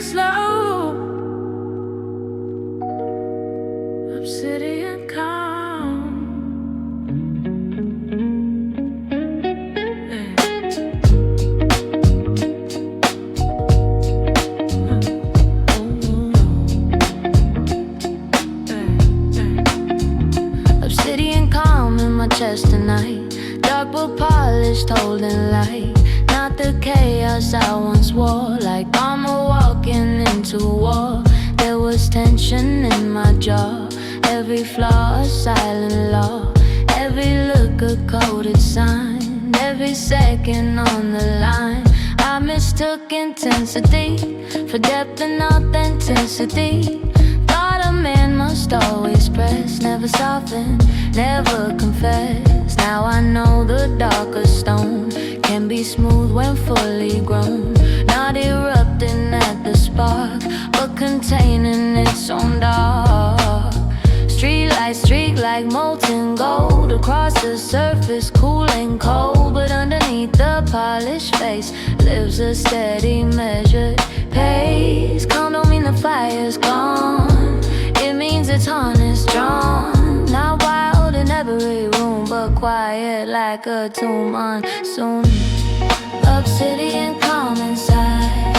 breathing slow, obsidian calm. Obsidian calm in my chest tonight, dark but polished, holding light. Not the chaos I once wore, like armor walking into war. There was tension in my jaw, every flaw a silent law, every look a coded sign, every second on the line. I mistook intensity for depth and authenticity. Thought a man must always press, never soften, never confess. Now I know the darker stone can be smooth when fully grown, not erupting at the spark, but containing its own dark. Streetlights streak like molten gold across the surface, cool and cold, but underneath the polished face lives a steady, measured pace. Calm don't mean the fire's gone, it means it's harness drawn. Not wild in every room, but quiet like a tomb monsoon. Obsidian calm inside,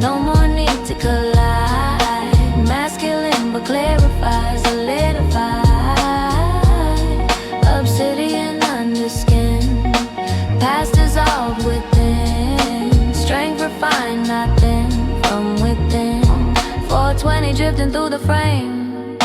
no more need to collide. Masculine but clarifies, solidified. Obsidian under skin, past dissolved within. Strength refined, not thin, from within. 420 drifting through the frame,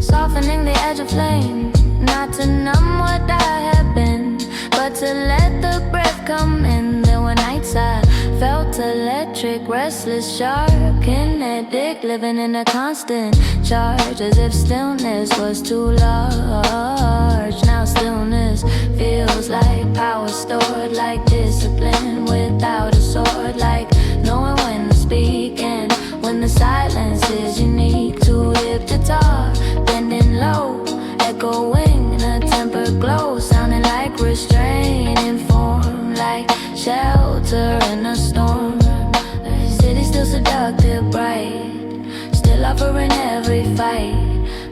softening the edge of flame. Not to numb what I have been, but to let the breath come in. There were nights I felt electric, restless, sharp, kinetic, living in a constant charge, as if stillness was too large. Now stillness feels like power stored, like discipline without a sword, like knowing when to speak and when the silence is unique. To hip guitar, bending low, echoing in a tempered glow, sounding like restraint in form, like shelter in a storm. The city's still seductive, bright, still offering every fight,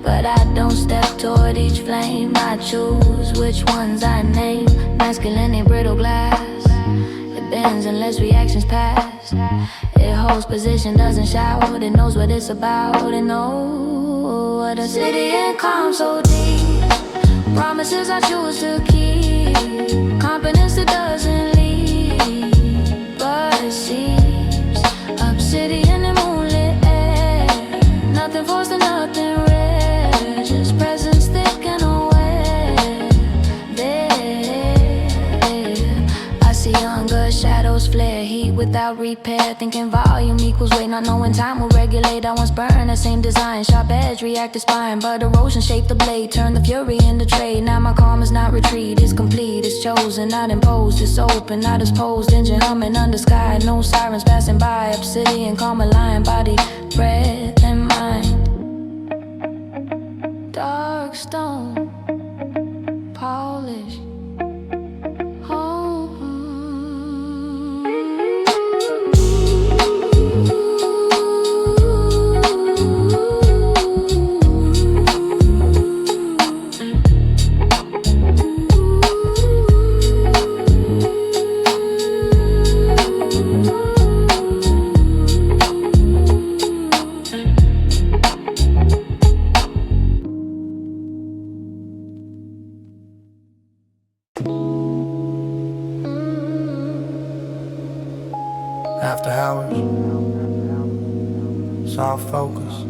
but I don't step toward each flame. I choose which ones I name. Masculine ain't brittle glass, it bends unless reactions pass. It holds position, doesn't shout, it knows what it's about. It knows what a city and calm so deep, promises I choose to keep, confidence that doesn't leave, but it seeps. Obsidian and moonlit air, nothing forced and nothing rare, just presence thick and aware. There, I see hunger, shadows flare, heat without repair, thinking volume equals weight, not knowing time will regulate. I once burned the same design, sharp edge, reactive spine, but erosion shaped the blade, turned the fury into trade. Now my calm is not retreat, it's complete, it's chosen, not imposed, it's open, not exposed. Engine humming under sky, no sirens passing by. Obsidian calm, aligned, body, breath, and mind. Dark stone, polished. After hours, soft focus,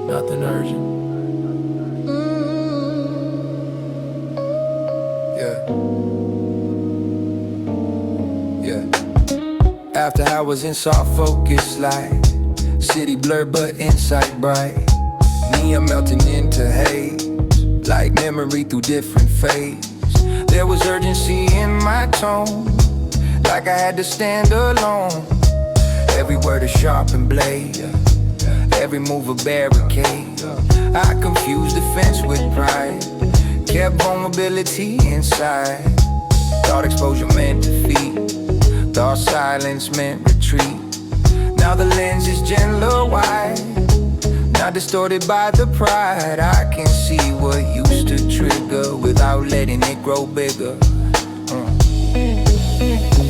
nothing urgent. Yeah. After hours in soft focus, like city blurred but insight bright. Me, I'm melting into haze, like memory through different phases. There was urgency in my tone, like I had to stand alone. Every word a sharpened blade, every move a barricade. I confused defense with pride, kept vulnerability inside. Thought exposure meant defeat, thought silence meant retreat. Now the lens is gentler wide, not distorted by the pride. I can see what used to trigger without letting it grow bigger.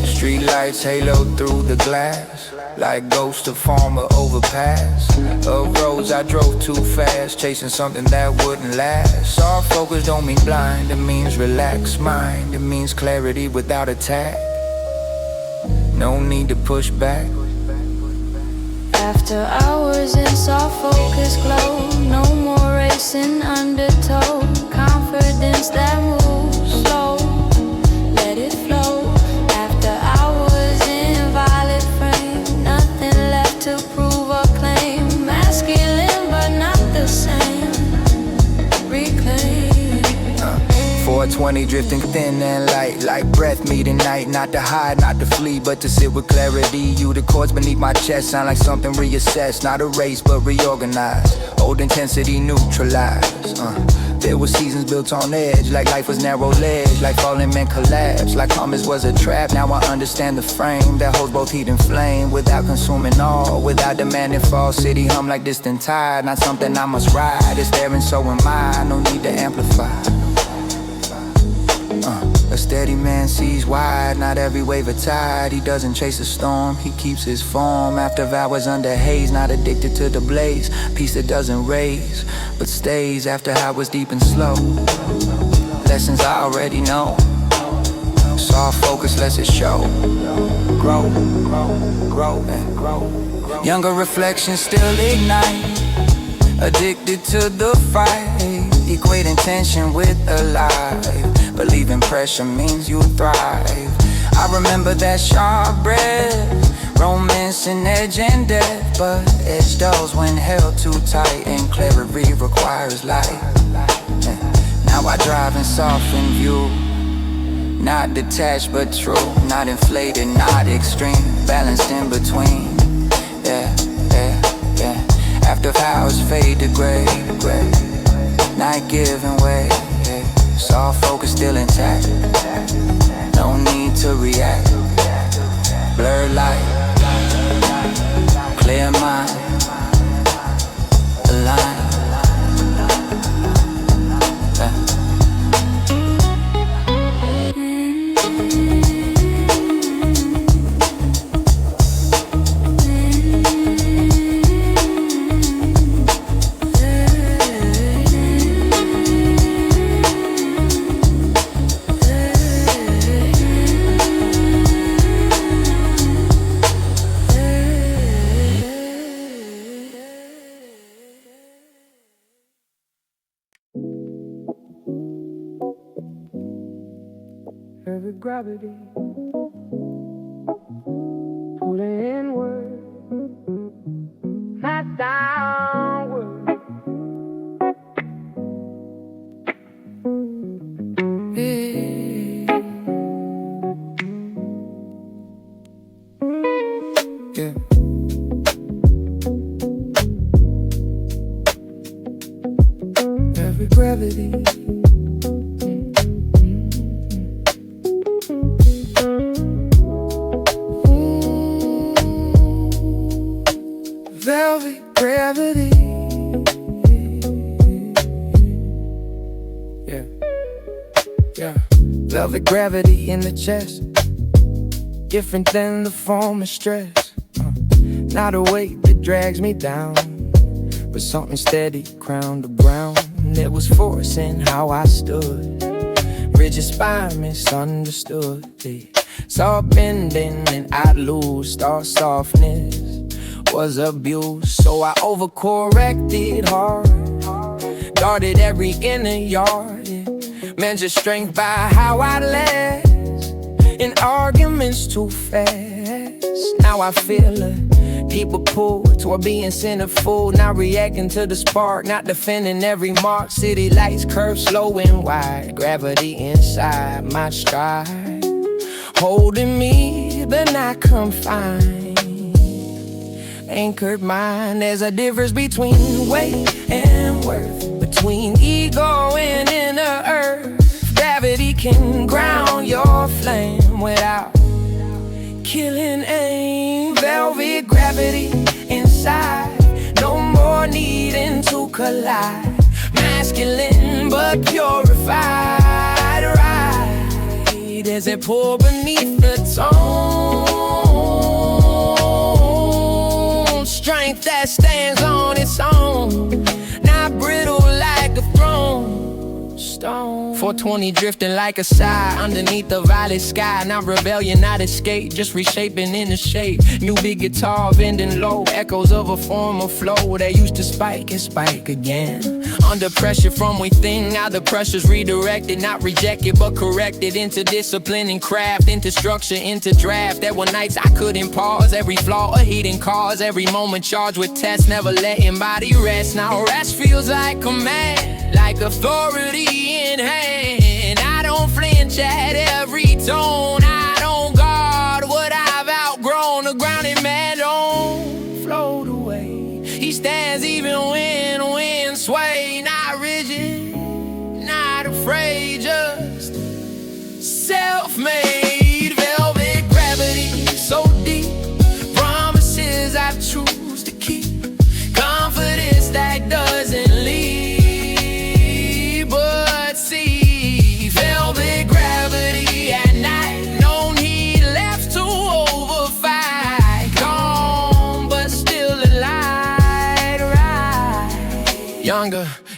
Street lights halo through the glass, like ghosts of former overpass. Of roads I drove too fast, chasing something that wouldn't last. Soft focus don't mean blind, it means relaxed mind. It means clarity without attack. No need to push back. After hours in soft focus glow, no more racing undertow. Confidence that moves slow, let it flow. After hours in violet frame, nothing left to prove or claim. Masculine but not the same. Reclaim 420 drifting thin and light, like breath meeting night. Not to hide, not to flee, but to sit with clarity. You the chords beneath my chest sound like something reassessed. Not erased but reorganized, old intensity neutralized. There were seasons built on edge, like life was narrow ledge, like falling men collapse, like commas was a trap. Now I understand the frame that holds both heat and flame, without consuming all, without demanding fall. City hum like distant tide, not something I must ride. It's there and so am I, no need to amplify. A steady man sees wide, not every wave a tide. He doesn't chase a storm, he keeps his form. After hours under haze, not addicted to the blaze. Peace that doesn't raise, but stays after hours deep and slow. Lessons I already know, soft focus lets it show. Grow, grow, and grow. Younger reflections still ignite, addicted to the fight. Equate intention with alive, believing pressure means you thrive. I remember that sharp breath, romance and edge and death. But edge dulls when held too tight, and clarity requires light. Now I drive in softened view, not detached but true, not inflated, not extreme, balanced in between. Yeah, yeah, yeah. After hours fade to gray, night giving way, yeah. Soft focus still intact, no need to react. Blurred light, clear mind, align. Every gravity pulling inward, not downward. Yeah. Every gravity. Velvet gravity. Yeah, yeah. Velvet gravity in the chest, different than the form of stress. Not a weight that drags me down, but something steady, crown to ground. It was forcing how I stood, rigid spine misunderstood. They saw bending and I'd lose, thought softness was abuse. So I overcorrected hard, guarded every inner yard. Measured strength by how I last in arguments too fast. Now I feel a deeper pull toward being centerfold, not reacting to the spark, not defending every mark. City lights curve slow and wide, gravity inside my stride, holding me but not confined. Anchored mind, there's a difference between weight and worth, between ego and inner earth. Gravity can ground your flame without killing aim. Velvet gravity, inside. No more needing to collide. Masculine but purified, right? As it pour beneath the tone, strength that stands on its own, not brittle like a throne stone. 420 drifting like a sigh underneath the violet sky. Not rebellion, not escape, just reshaping in the shape. New big guitar bending low, echoes of a former flow that used to spike and spike again. Under pressure from within, now the pressure's redirected, not rejected but corrected into discipline and craft, into structure, into draft. There were nights I couldn't pause, every flaw a hidden cause, every moment charged with tests, never letting body rest. Now rest feels like command, like authority in hand. I don't flinch at every tone, I don't guard what I've outgrown. The grounded man don't float away, he stands even when winds sway. Not rigid, not afraid, just self-made. Velvet gravity so deep, promises I choose to keep, confidence that doesn't leave but see. Velvet gravity at night, no need left to overfight. Calm but still alive, right?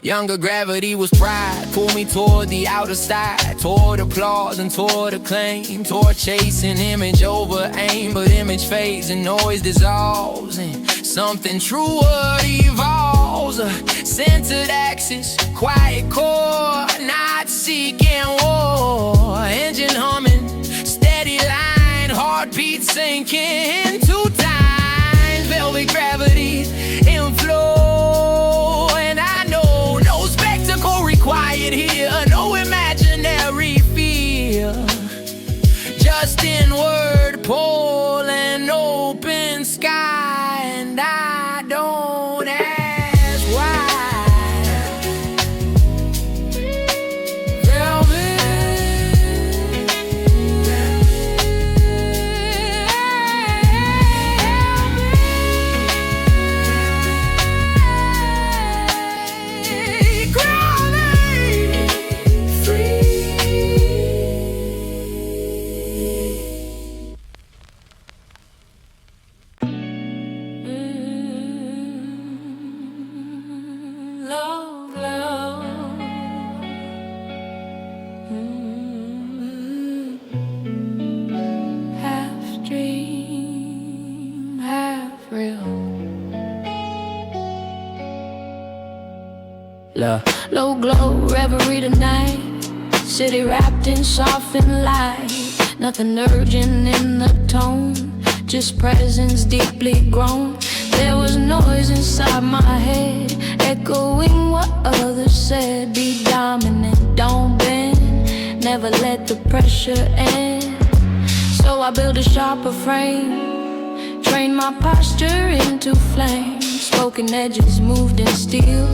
Younger gravity was pride, pulled me toward the outer side, toward applause and toward acclaim, toward chasing image over aim. But image fades and noise dissolves, and something truer evolves. A centered axis, quiet core, not seeking war. Engine humming, steady line, heartbeat sinking 2 times. Velvet gravity in flow, and I know no spectacle required here, no imaginary feel, just inward pull and open sky. And I don't ask why. Low glow, reverie tonight, city wrapped in softened light. Nothing urgent in the tone, just presence deeply grown. There was noise inside my head, echoing what others said. Be dominant, don't bend, never let the pressure end. So I built a sharper frame, trained my posture into flame. Spoken edges moved in steel,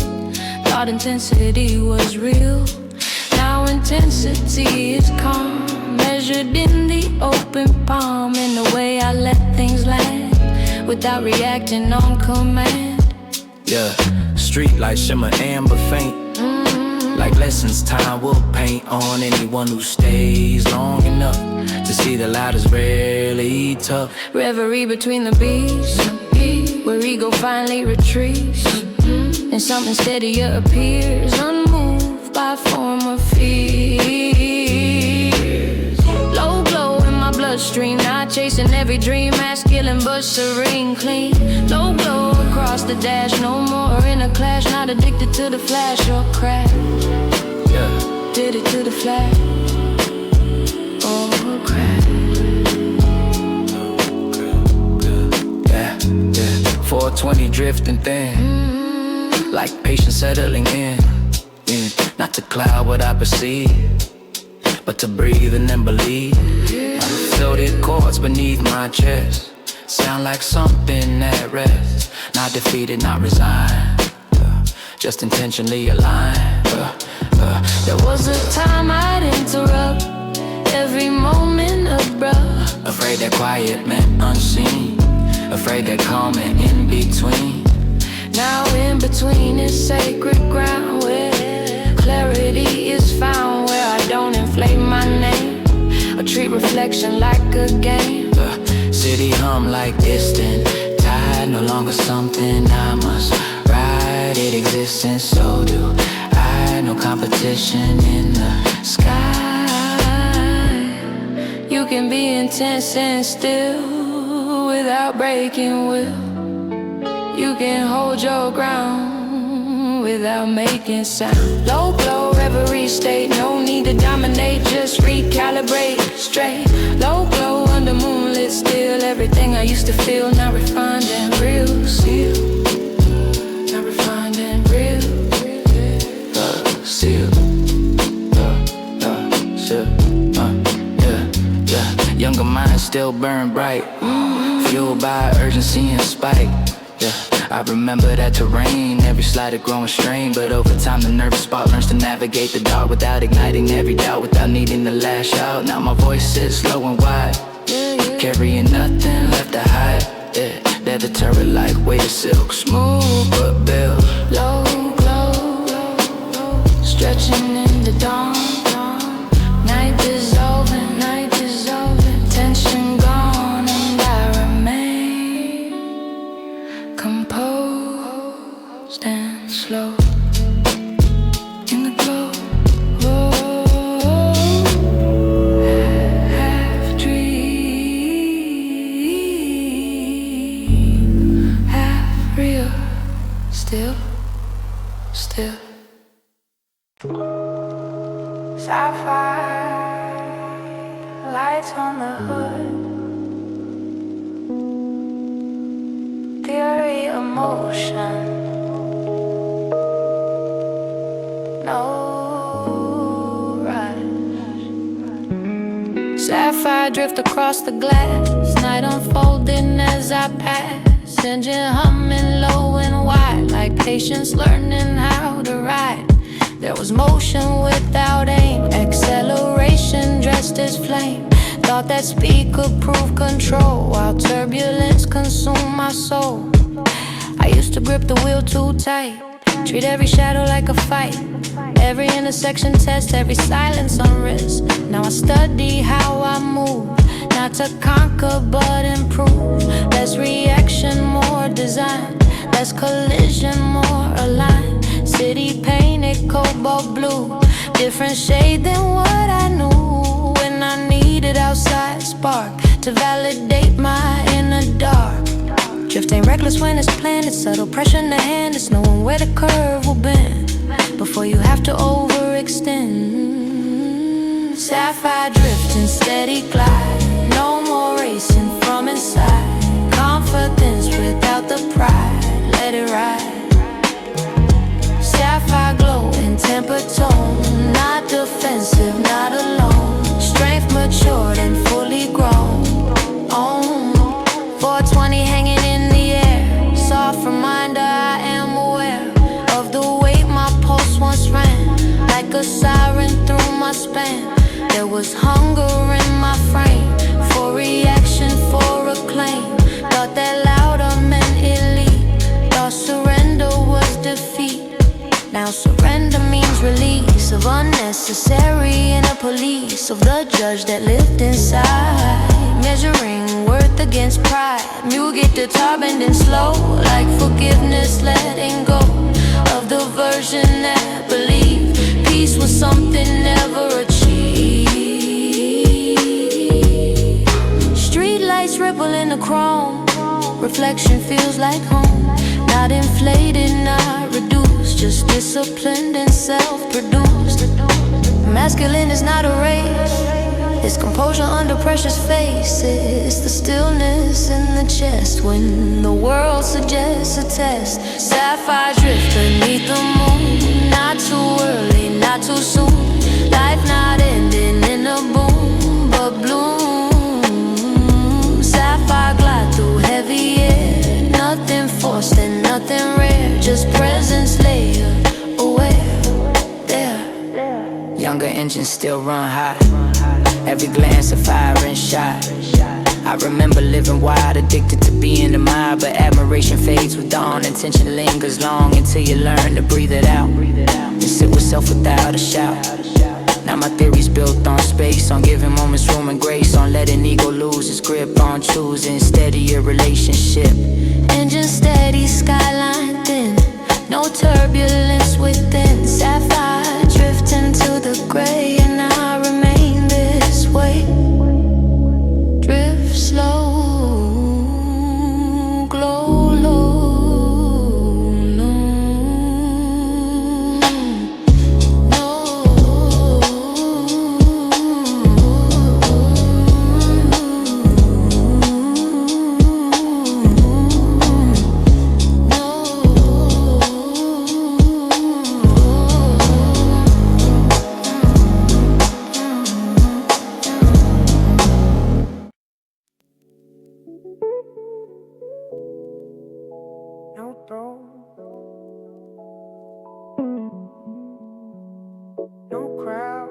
thought intensity was real. Now intensity is calm, measured in the open palm. In the way I let things land, without reacting on command. Yeah, street lights shimmer amber faint, like lessons time will paint on anyone who stays long enough to see the light is rarely tough. Reverie between the beats, where ego finally retreats, and something steadier appears, unmoved by former fears. Low glow in my bloodstream, not chasing every dream, masculine but serene, clean. Low glow across the dash, no more in a clash, not addicted to the flash or crash. Yeah, did it to the flash or crash. yeah, 420 drifting thin, like patience settling in. Not to cloud what I perceive, but to breathe and then believe. Floated chords beneath my chest, sound like something at rest. Not defeated, not resigned, just intentionally aligned. There was a time I'd interrupt, every moment abrupt. Afraid that quiet meant unseen, afraid they're coming in between. Now in between is sacred ground, where clarity is found, where I don't inflate my name or treat reflection like a game. The city hum like distant tide, no longer something I must ride. It exists and so do I. No competition in the sky. You can be intense and still without breaking will. You can hold your ground without making sound. Low blow, reverie state, no need to dominate, just recalibrate straight. Low glow under moonlit still, everything I used to feel now refined and real. Seal, now refined and real. Seal, seal, yeah. Younger minds still burn bright, fueled by urgency and spite. Yeah, I remember that terrain, every slider growing strain. But over time the nervous spark learns to navigate the dark without igniting every doubt, without needing to lash out. Now my voice sits low and wide, carrying nothing left to hide. Yeah, that deterrent like weighted silk, smooth but built. Low glow, stretching in the dawn. Night dissolving, tension gone, and I remain composed and slow in the glow. Half dream, half real, still. Sapphire lights on the hood. Theory of motion. No rush. Sapphire drift across the glass. Night unfolding as I pass. Engine humming low and wide, like patience learning how to ride. There was motion without aim, acceleration dressed as flame. Thought that speed could prove control, while turbulence consumed my soul. I used to grip the wheel too tight, treat every shadow like a fight. Every intersection test, every silence on risk. Now I study how I move, not to conquer but improve. Less reaction, more design. Less collision, more aligned. City painted cobalt blue, different shade than what I knew. When I needed outside spark to validate my inner dark. Drift ain't reckless when it's planned. It's subtle pressure in the hand. It's knowing where the curve will bend before you have to overextend. Sapphire drifting, steady glide. No more racing from inside. Confidence without the pride. Let it ride. Sapphire glow in temper tone. Not defensive, not alone. Strength matured and fully grown. 420 hanging in the air. Soft reminder I am aware of the weight my pulse once ran. Like a siren through my span. There was hunger in my frame. For reaction, for acclaim. Thought that louder meant elite. Thought surrender was defeat. Now surrender means release of unnecessary inner police. Of the judge that lived inside. Measuring worth against pride. You get the top bending slow. Like forgiveness letting go. Of the version that believed peace was something never achieved. Street lights ripple in the chrome. Reflection feels like home. Not inflated, not reduced. Just disciplined and self-produced. Masculine is not a race. It's composure under pressure's face. It's the stillness in the chest when the world suggests a test. Sapphire drift beneath the moon. Not too early, not too soon. Life not ending in a boom, but bloom. Sapphire glide through heavy air. Nothing forced and nothing rare. Just presence layer, aware, there. Younger engines still run hot. Every glance a firing shot. I remember living wild, addicted to being the mob, but admiration fades with dawn. Intention lingers long until you learn to breathe it out and sit with self without a shout. Now my theory's built on space, on giving moments room and grace, on letting ego lose its grip, on choosing steadier relationship. Engine steady, skyline thin, no turbulence within. Sapphire drifting to the gray, and I remain this way. Drift slow, glow low, no, No throne, no crowd,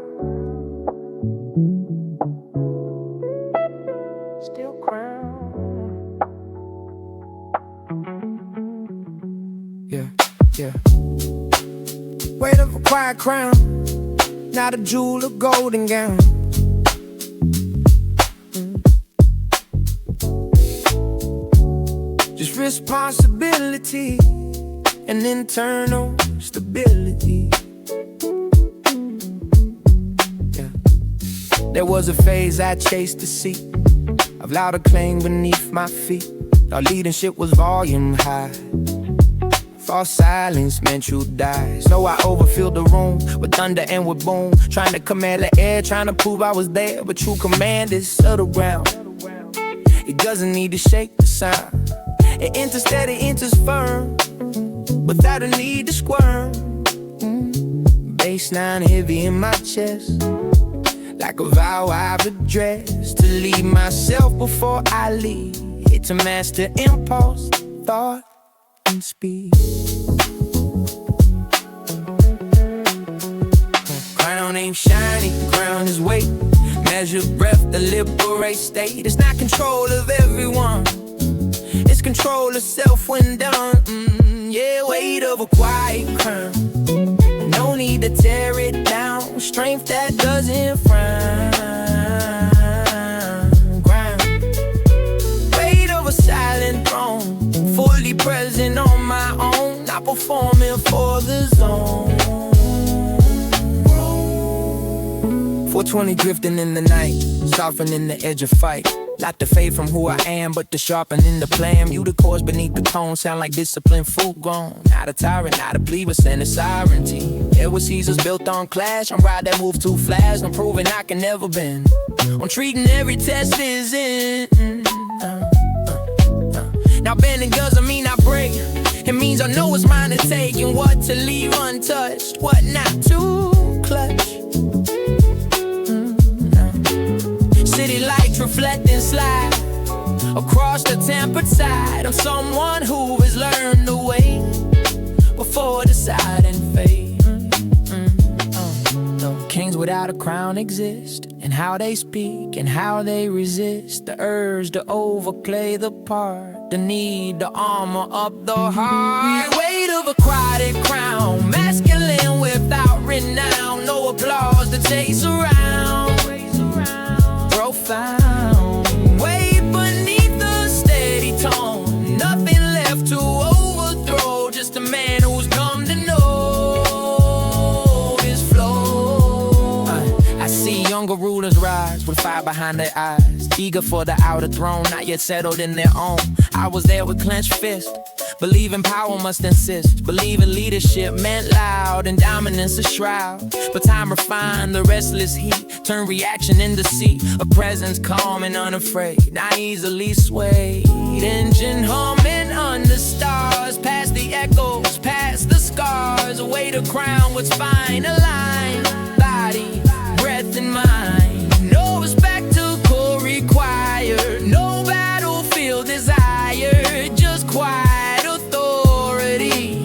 still crown. Yeah, yeah. Weight of a quiet crown, not a jewel or golden gown. Just responsibility and internal stability. Yeah. There was a phase I chased to see of louder clang beneath my feet. Thought leadership was volume high. False silence meant you die. So I overfilled the room with thunder and with boom, trying to command the air, trying to prove I was there. But true command is subtle ground. It doesn't need to shake the sound. It enters steady, enters firm, without a need to squirm. Baseline heavy in my chest, like a vow I've addressed. To lead myself before I lead, it's a master impulse, thought, and speed. Crown ain't shiny, crown is weight. Measure breath to liberate state. It's not control of everyone, it's control of self when done. Yeah, weight of a quiet crown. No need to tear it down. Strength that doesn't frown. Ground. Weight of a silent throne. Fully present on my own. Not performing for the zone. 420 drifting in the night, softening the edge of fight. Not the fade from who I am, but the sharpening the plan. You the cause beneath the tone, sound like discipline full grown. Not a tyrant, not a plebe, send a sovereignty. It was Caesars built on clash. I'm ride that move too fast. I'm proving I can never bend. I'm treating every test is in. Now bending doesn't mean I break. It means I know it's mine to take, and what to leave untouched, what not to clutch. City lights reflect and slide across the tempered side. I'm someone who has learned the way before decide and fade. Kings without a crown exist, and how they speak and how they resist the urge to overplay the part, the need to armor up the heart. Weight of a crowded crown, masculine without renown. No applause to chase around. Profound, way beneath the steady tone. Nothing left to overthrow, just a man who's come to know his flow. I see younger rulers rise with fire behind their eyes, eager for the outer throne, not yet settled in their own. I was there with clenched fist, believing power must insist. Believing leadership meant loud and dominance a shroud. But time refined the restless heat, turn reaction into deceit. A presence calm and unafraid, not easily swayed. Engine humming under stars, past the echoes, past the scars. Away to crown what's fine, aligned, body, breath and mind. No spectacle required, no battlefield desired, just quiet authority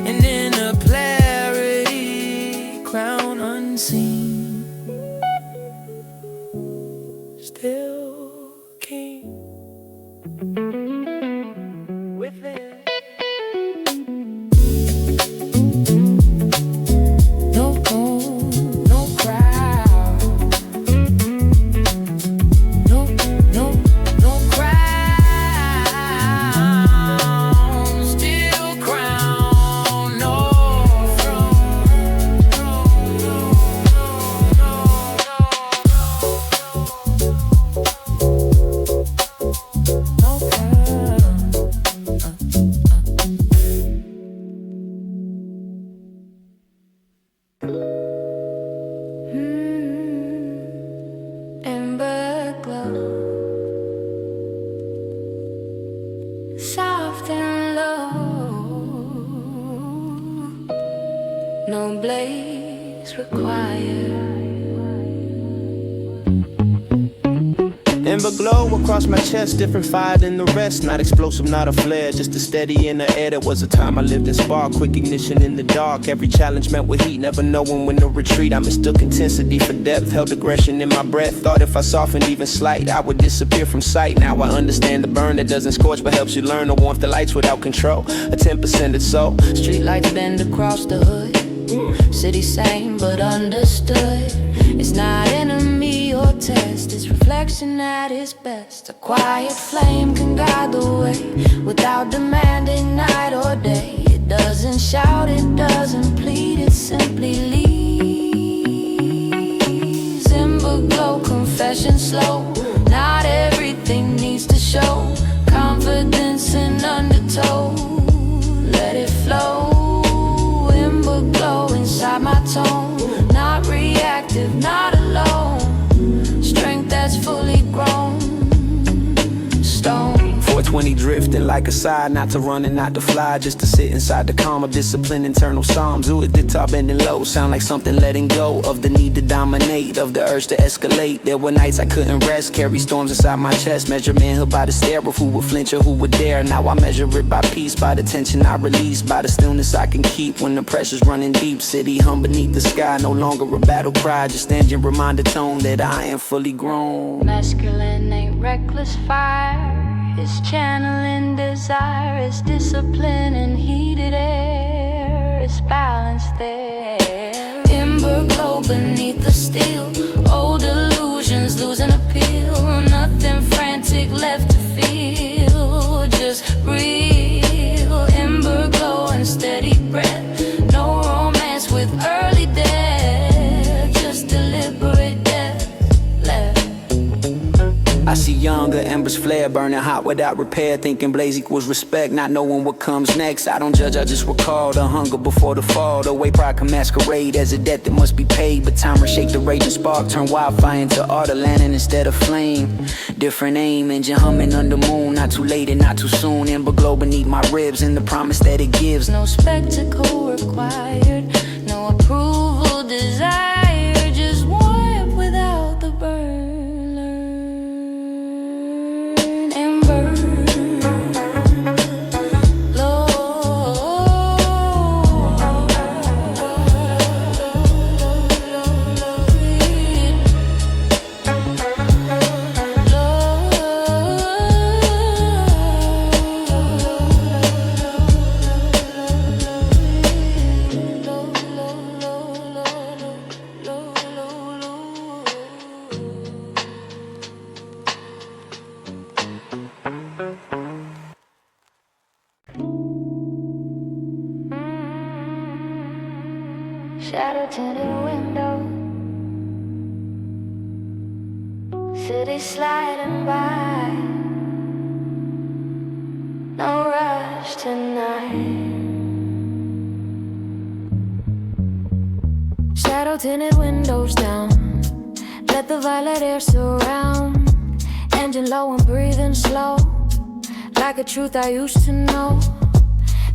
and inner clarity. Crown unseen, still king. required. Ember glow across my chest, different fire than the rest. Not explosive, not a flare, just a steady in the air. There was a time I lived in spark, quick ignition in the dark. Every challenge met with heat, never knowing when to retreat. I mistook intensity for depth, held aggression in my breath. Thought if I softened even slight, I would disappear from sight. Now I understand the burn that doesn't scorch but helps you learn the warmth of lights without control. A 10% or so. Street lights bend across the hood. City same but understood. It's not enemy or test, it's reflection at its best. A quiet flame can guide the way without demanding night or day. It doesn't shout, it doesn't plead, it simply leads. Ember glow, confession slow. Not everything needs to show. Confidence in undertow. Let it flow. Ember glow inside my tone. Not reactive, not alone. Strength that's fully grown. Stone. 420 drifting like a side, not to run and not to fly, just to sit inside the calm of discipline, internal psalms. Ooh, at the top bending low, sound like something letting go of the need to dominate, of the urge to escalate. There were nights I couldn't rest, carry storms inside my chest, measure manhood by the stare of who would flinch or who would dare. Now I measure it by peace, by the tension I release, by the stillness I can keep when the pressure's running deep. City hum beneath the sky, no longer a battle cry, just engine reminder tone that I am fully grown. Masculine ain't reckless fire. It's channeling desire, it's discipline and heated air, it's balance there. Ember glow beneath the steel, old illusions losing appeal. Nothing frantic left to feel, just real. Ember glow and steady breath, no romance with early death, just deliberate death left. I see younger embers flare, burning hot without repair, thinking blaze equals respect, not knowing what comes next. I don't judge, I just recall the hunger before the fall, the way pride can masquerade as a debt that must be paid. But time reshake the raging spark, turn wildfire into ardor, landing instead of flame. Different aim, engine humming under moon, not too late and not too soon. Ember glow beneath my ribs and the promise that it gives. No spectacle required, no approval desired, just warmth without the burn. Shadow tinted window, city sliding by, no rush tonight. Shadow tinted windows down, let the violet air surround. Engine low and breathing slow, like a truth I used to know.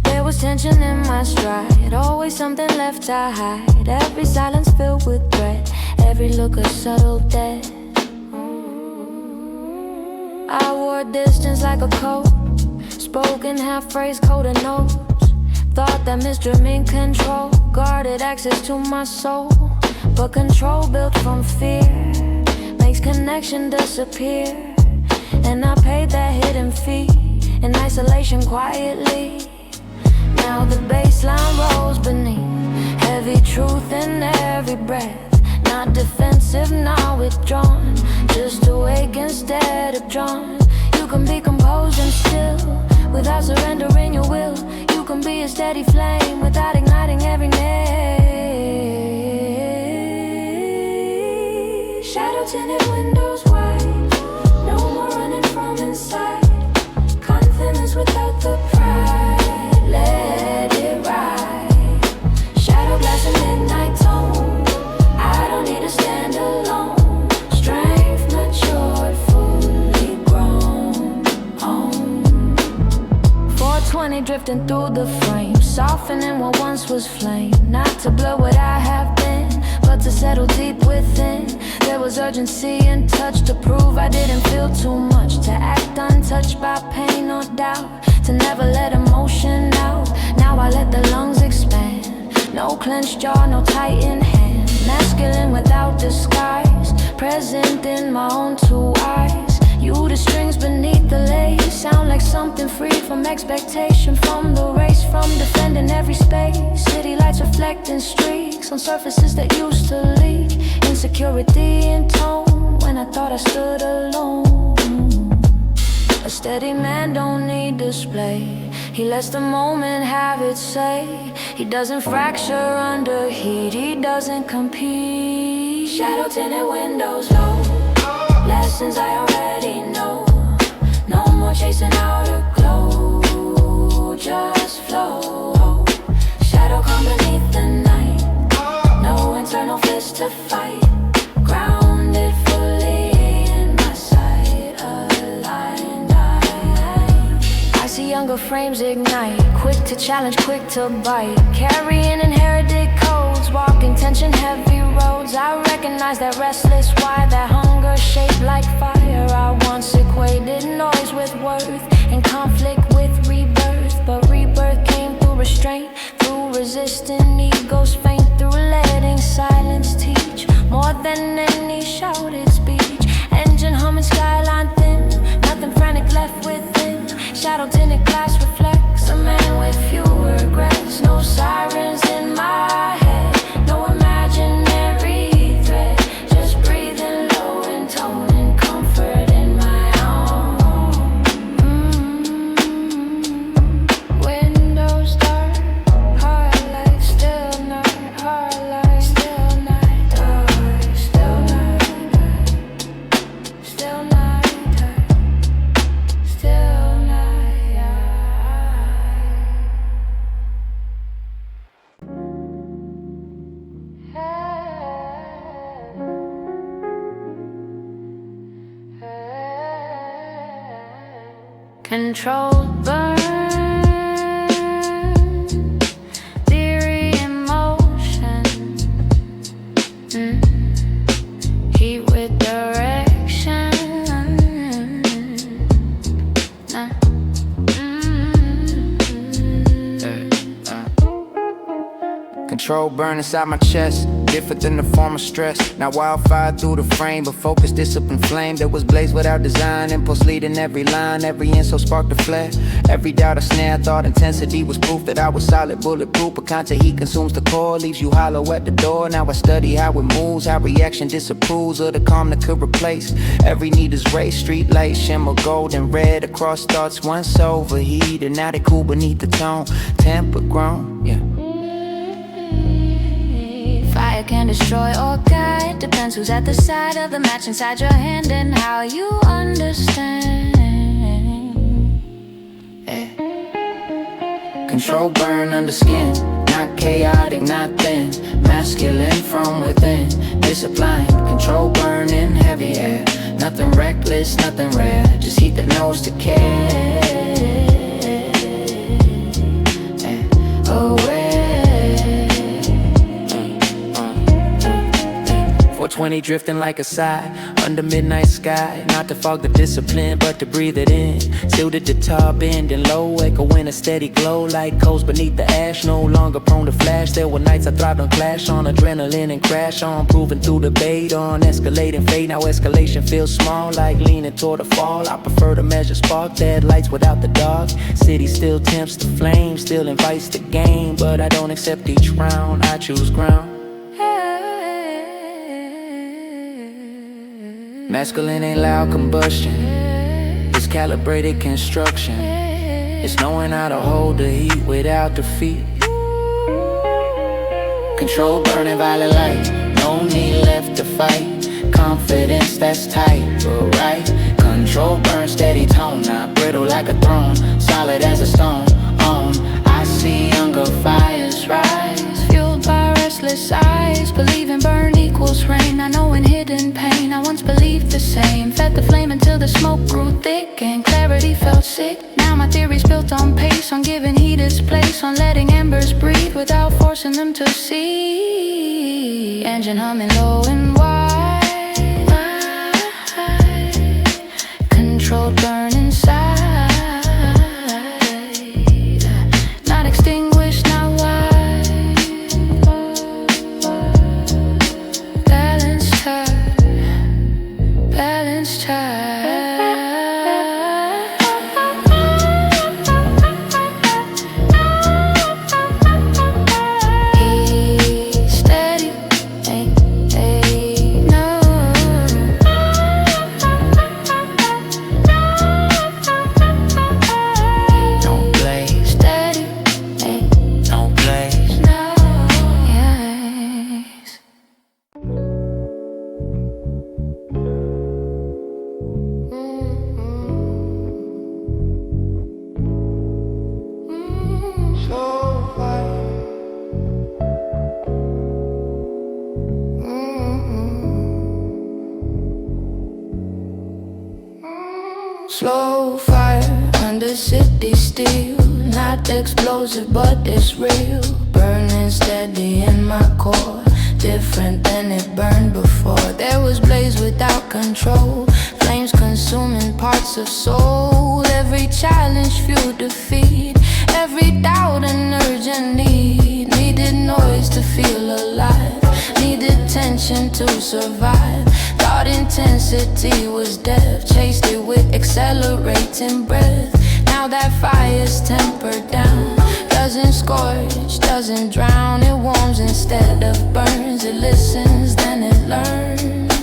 There was tension in my stride, always something left to hide. Every silence filled with dread, every look a subtle death. I wore distance like a coat, spoken half phrase, code of notes. Thought that misdreaming control, guarded access to my soul. But control built from fear, makes connection disappear. And I paid that hidden fee, in isolation quietly. Now the baseline rolls beneath, heavy truth in every breath. Not defensive, not withdrawn, just awake instead of drawn. You can be composed and still, without surrendering your will. You can be a steady flame, without igniting every night. Shadow tinted windows wide, no more running from inside. Confidence without the pride, let it ride. Shadow glass and midnight tone, I don't need to stand alone. Strength matured, fully grown. 420 drifting through the frame, softening what once was flame. Not to blur what I have been, settled deep within. There was urgency and touch to prove I didn't feel too much, to act untouched by pain or doubt, to never let emotion out. Now I let the lungs expand. No clenched jaw, no tightened hand. Masculine without disguise, present in my own two eyes. You the strings beneath the lace, sound like something freed from expectation, from the race, from defending every space. City lights reflecting streaks on surfaces that used to leak. Insecurity in tone when I thought I stood alone. A steady man don't need display. He lets the moment have its say. He doesn't fracture under heat, he doesn't compete. Shadow tinted windows low, lessons I already know. No more chasing outer glow, just flow. Shadow come beneath the night, no internal fist to fight. Grounded fully in my sight, aligned. I see younger frames ignite, quick to challenge, quick to bite. Carrying inherited codes, walking tension heavy roads. I recognize that restless why, that hunger shaped like fire. I once equated noise with worth, in conflict with rebirth. But rebirth came through restraint, through resisting egos faint, through letting silence teach more than any shouted speech. Engine humming, skyline thin, nothing frantic left within. Shadow tinted glass reflects a man with few regrets. No sirens in my head, no imaginary threat. Just breathing low in tone and comfort in my own. Windows dark, heart light, still night. Heart light, still night. Dark, still night. Still night. Still night. Controlled burn, theory emotion, heat with direction. Control burn inside my chest, different than the form of stress. Now wildfire through the frame, but focus, discipline, flame that was blazed without design. Impulse leading every line, every insult sparked a flare. Every doubt a snare, thought intensity was proof that I was solid, bulletproof. But constant heat consumes the core, leaves you hollow at the door. Now I study how it moves, how reaction disapproves of the calm that could replace. Every need is raised, street lights shimmer gold and red across thoughts once overheated. Now they cool beneath the tone, temper grown, yeah. Fire can destroy or guide, depends who's at the side of the match inside your hand and how you understand. Control burn under skin, not chaotic, not thin. Masculine from within, discipline. Control burning heavy air, nothing reckless, nothing rare. Just heat that knows to care. Aware. 420 drifting like a sigh under midnight sky. Not to fog the discipline, but to breathe it in. Sealed at the top, bending low, echoing a steady glow. Like coals beneath the ash, no longer prone to flash. There were nights I thrived on clash, on adrenaline and crash on. Proving through debate on escalating fate. Now escalation feels small, like leaning toward a fall. I prefer to measure spark, dead lights without the dark. City still tempts the flame, still invites the game. But I don't accept each round, I choose ground. Masculine ain't loud combustion, it's calibrated construction. It's knowing how to hold the heat without defeat. Control burning violet light, no need left to fight. Confidence that's tight, but right. Control burn steady tone, not brittle like a throne. Solid as a stone, I see younger fires rise. Fueled by restless eyes, believing burn equals rain. I know in hidden pain, I once believed the same. Fed the flame until the smoke grew thick and clarity felt sick. Now my theory's built on pace, grace, on giving heat its place, on letting embers breathe without forcing them to see. Engine humming low and wide, controlled burn inside, not extinguished, not wide. Balance tight, balance tight. Slow fire under city steel, not explosive but it's real. Burning steady in my core, different than it burned before. There was blaze without control, flames consuming parts of soul. Every challenge fueled defeat, every doubt an urgent need. Needed noise to feel alive, needed tension to survive. Thought intensity was death, chased it with accelerating breath. Now that fire's tempered down, doesn't scorch, doesn't drown. It warms instead of burns, it listens, then it learns.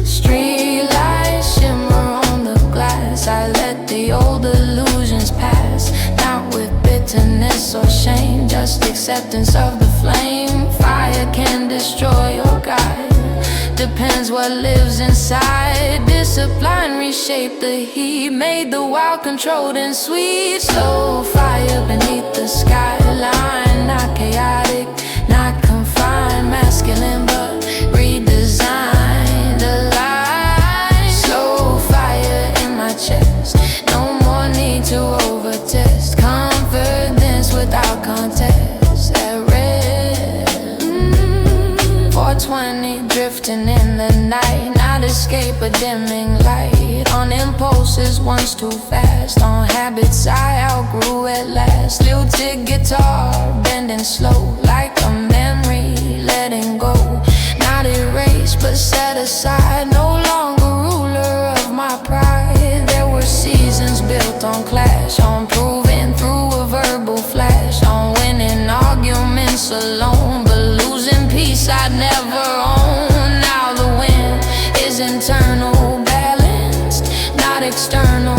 Street lights shimmer on the glass, I let the old illusions pass. Not with bitterness or shame, just acceptance of the flame. Fire can destroy or guide, depends what lives inside. Discipline reshaped the heat, made the wild controlled and sweet. Slow fire beneath the skyline, not chaotic, not confined. Masculine but redesigned, alive. Slow fire in my chest, no more need to overtest. Confidence without contest, at rest. 420 drifting in the night, not escape a dimming light. On impulses once too fast, on habits I outgrew at last. Lilted guitar bending slow, like a memory letting go. Not erased but set aside, no longer ruler of my pride. There were seasons built on clash, on proving through a verbal flash, on winning arguments alone, but losing peace I'd never own. Now the wind is internal, balanced, not external.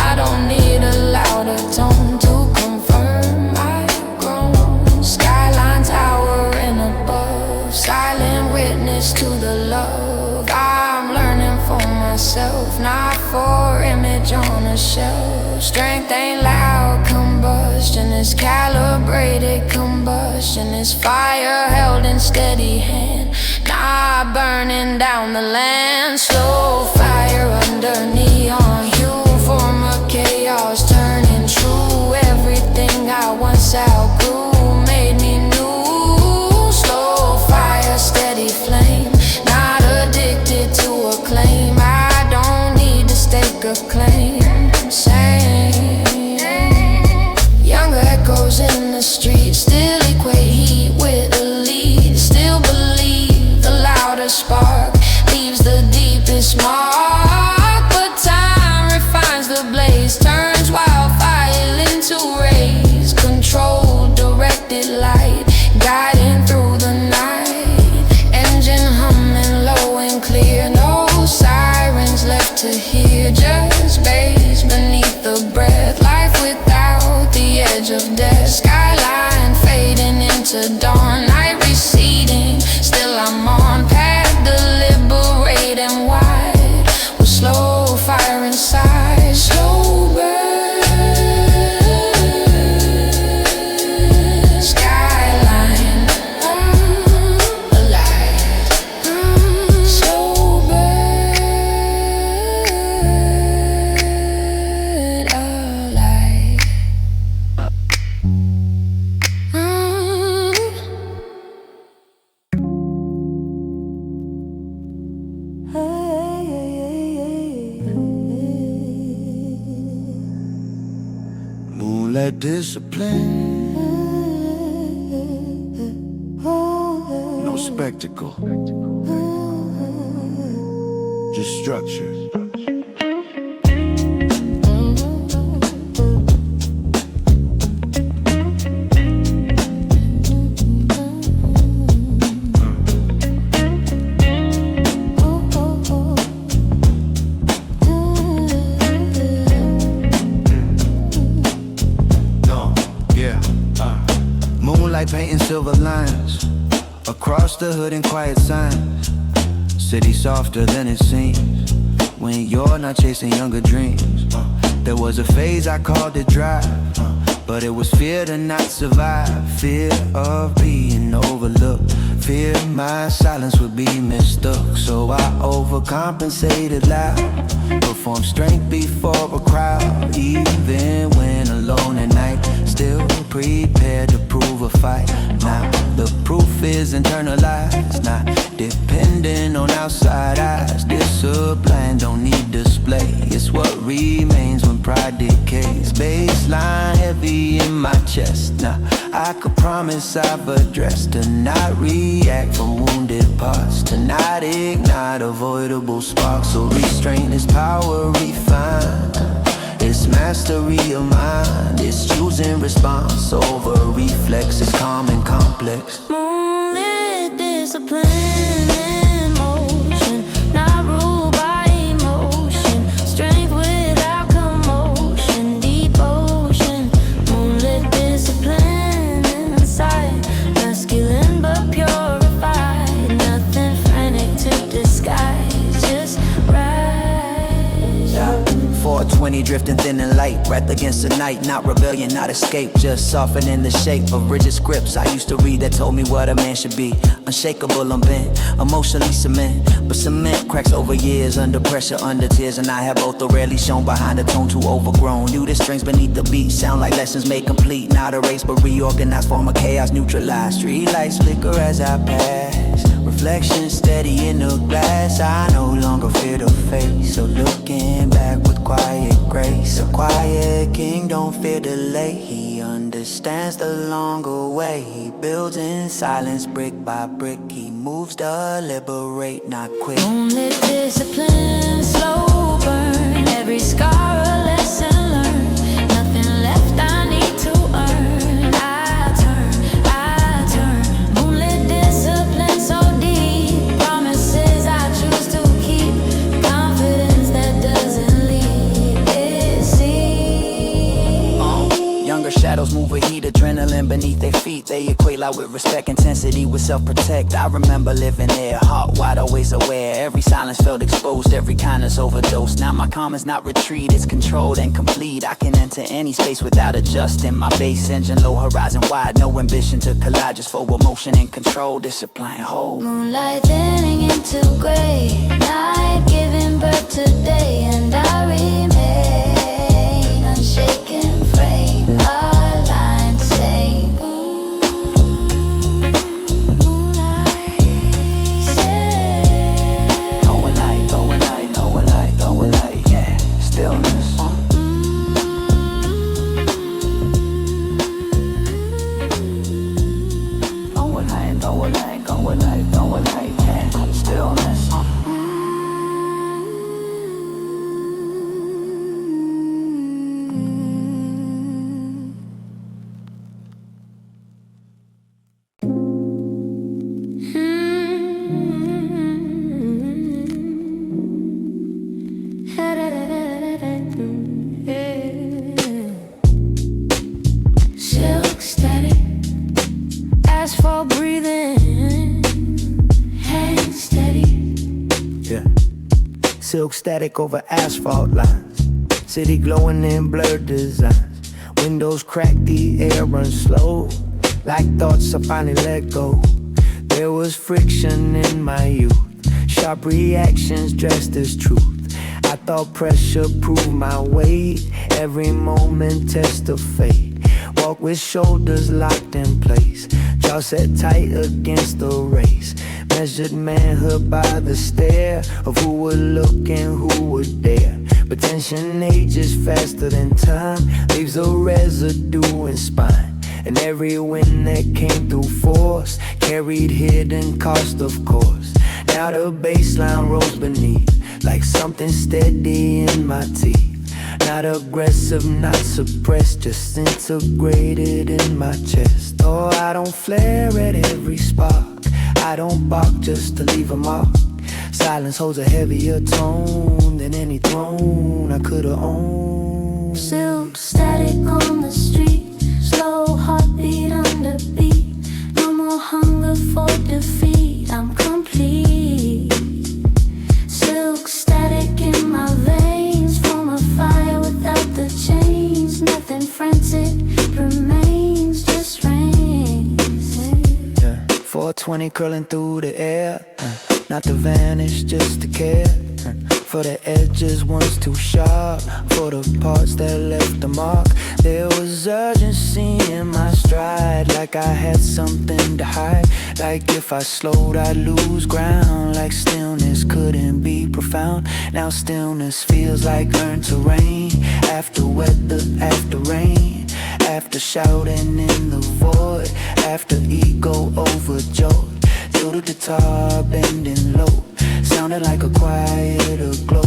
I don't need a louder tone to confirm I've grown. Skyline towering above, silent witness to the love I'm learning for myself, not for image on a shelf. Strength ain't loud combustion, it's calibrated combustion. It's fire held in steady hand, not burning down the land. Slow fire under neon hue, form of chaos turning true. Everything I once outgrew made me new. Slow fire, steady flame, not addicted to acclaim. I don't need to stake a claim. Same. Younger echoes in the street still equate heat with a lead. Still believe the louder spark leaves the deepest mark. But time Moonlight discipline, no spectacle, just structure. Moonlight painting silver lines across the hood in quiet signs. City softer than it seems when you're not chasing younger dreams. There was a phase I called it drive, but it was fear to not survive. Fear of being overlooked, fear my silence would be mistook. So I overcompensated loud, performed strength before a crowd. Even when alone at night, still prepared to prove a fight. Now the proof is internalized, not depending on outside eyes. Discipline don't need display, it's what remains when pride decays. Baseline heavy in my chest, now I could promise I've addressed to not react from wounded parts, to not ignite avoidable sparks. So restraint is power refined, it's mastery of mind, it's choosing response over reflex, it's calm and complex. Moonlit discipline in motion, not ruled by emotion. Strength without commotion, devotion. Moonlit discipline inside, masculine but purified. Nothing frantic to disguise, just rise. 420 drifting thin and light, breath against the night. Not rebellion, not escape, just softening the shape of rigid scripts I used to read that told me what a man should be. Unshakable, I'm bent, emotionally cement, but cement cracks over years, under pressure, under tears. And I have both, though rarely shown behind a tone too overgrown. Knew the strings beneath the beat sound like lessons made complete. Not a race but reorganized, form of chaos neutralized. Street lights flicker as I pass, reflection steady in the glass. I no longer fear the face, so looking back with quiet grace. A quiet king don't fear delay, he understands the longer way. He builds in silence brick by brick, he moves to liberate, not quit. Moonlit discipline, slow burn, every scar a lesson learned. Nothing left I need to earn. I turn. Moonlit discipline so deep, promises I choose to keep. Confidence that doesn't lead, it seems. Younger shadows move with heat, adrenaline beneath their feet. They equate loud with respect, intensity with self-protect. I remember living there, heart wide, always aware. Every silence felt exposed, every kindness overdosed. Now my calm is not retreat, it's controlled and complete. I can enter any space without adjusting. My bass engine low, horizon wide, no ambition to collide, just for emotion and control. Discipline, hold. Moonlight thinning into gray, night giving birth to day, and I remain unshaken frame. Our lines say moonlight say. Going light, going light, going light, going light, yeah. Stillness. Going light, going light, going light, going light, yeah. Stillness. Silk static, asphalt breathing, hang steady. Yeah. Silk static over asphalt lines, city glowing in blurred designs. Windows crack, the air runs slow, like thoughts I finally let go. There was friction in my youth, sharp reactions dressed as truth. I thought pressure proved my weight, every moment test of fate. walk with shoulders locked in place, jaw set tight against the race. Measured manhood by the stare of who would look and who would dare. But tension ages faster than time, leaves a residue in spine. And every wind that came through force carried hidden cost, of course. Now the baseline rolls beneath, like something steady in my teeth. Not aggressive, not suppressed, just integrated in my chest. Oh, I don't flare at every spark, I don't bark just to leave a mark. Silence holds a heavier tone than any throne I could've owned. Silk static on the street, slow heartbeat under beat. No more hunger for defeat, I'm complete. Silk static in my veins, from a fire without the chains. Nothing frantic remains, just rains. 420 curling through the air, not to vanish, just to care. For the edges once too sharp, for the parts that left the mark. There was urgency in my stride, like I had something to hide. Like if I slowed I'd lose ground, like stillness couldn't be profound. Now stillness feels like earned terrain, after weather, after rain, after shouting in the void, after ego overjoyed. Till the guitar bending low, sounded like a quieter glow.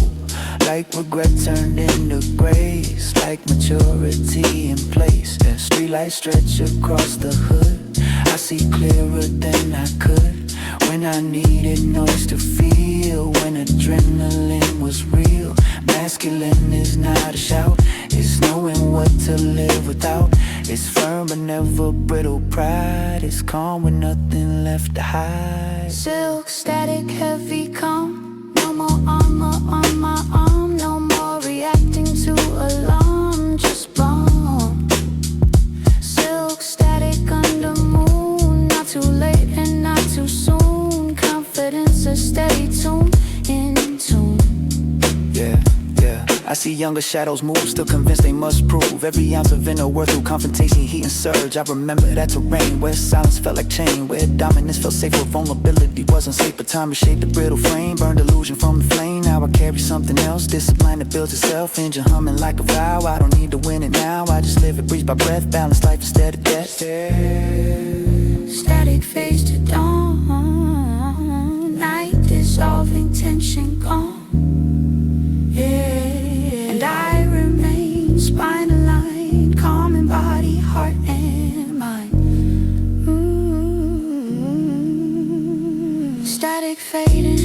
Like regret turned into grace, like maturity in place. Streetlights stretch across the hood, I see clearer than I could. When I needed noise to feel, when adrenaline was real. Masculine is not a shout, it's knowing what to live without. It's firm but never brittle pride, it's calm with nothing left to hide. Silk static heavy calm, no more armor on my arm. No more reacting to alarm, just bomb. Silk static under moon, not too late and not too soon. Confidence a steady tune, in tune. Yeah, I see younger shadows move, still convinced they must prove every ounce of inner worth through confrontation, heat and surge. I remember that terrain where silence felt like chain, where dominance felt safe, where vulnerability wasn't safe. But time reshaped the brittle frame, burned illusion from the flame. Now I carry something else, discipline that builds itself. Engine humming like a vow, I don't need to win it now. I just live it, breathe by breath, balance life instead of death. Static fades to dawn, night dissolving, tension gone. And I remain spine aligned, calm in body, heart and mind. Static fading.